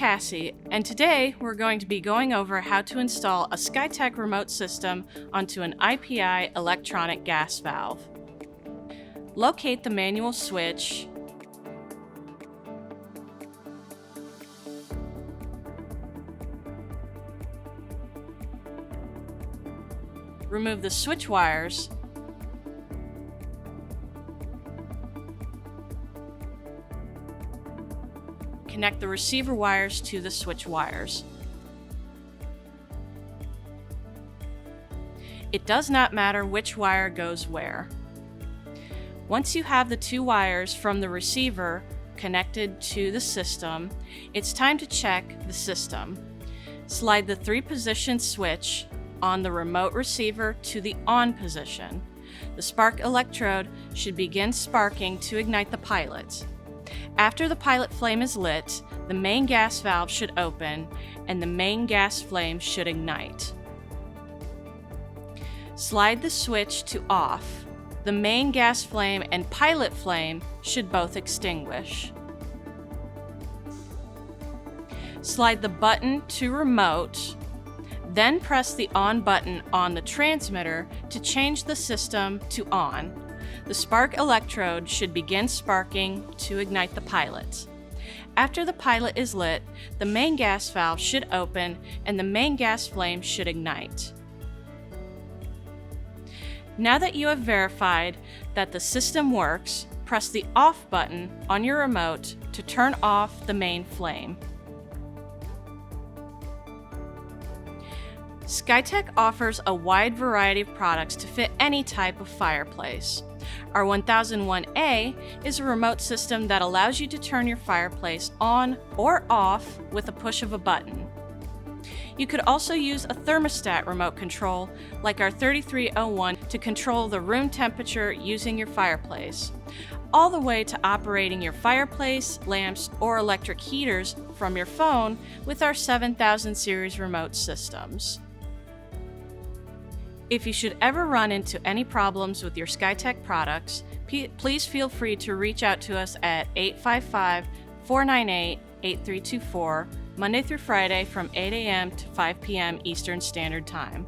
Cassie, and today we're going to be going over how to install a Skytech remote system onto an IPI electronic gas valve. Locate the manual switch, remove the switch wires, connect the receiver wires to the switch wires. It does not matter which wire goes where. Once you have the two wires from the receiver connected to the system, it's time to check the system. Slide the 3-position switch on the remote receiver to the on position. The spark electrode should begin sparking to ignite the pilot. After the pilot flame is lit, the main gas valve should open and the main gas flame should ignite. Slide the switch to off. The main gas flame and pilot flame should both extinguish. Slide the button to remote, then press the on button on the transmitter to change the system to on. The spark electrode should begin sparking to ignite the pilot. After the pilot is lit, the main gas valve should open and the main gas flame should ignite. Now that you have verified that the system works, press the off button on your remote to turn off the main flame. Skytech offers a wide variety of products to fit any type of fireplace. Our 1001A is a remote system that allows you to turn your fireplace on or off with a push of a button. You could also use a thermostat remote control like our 3301 to control the room temperature using your fireplace, all the way to operating your fireplace, lamps, or electric heaters from your phone with our 7000 series remote systems. If you should ever run into any problems with your Skytech products, please feel free to reach out to us at 855-498-8324, Monday through Friday from 8 a.m. to 5 p.m. Eastern Standard Time.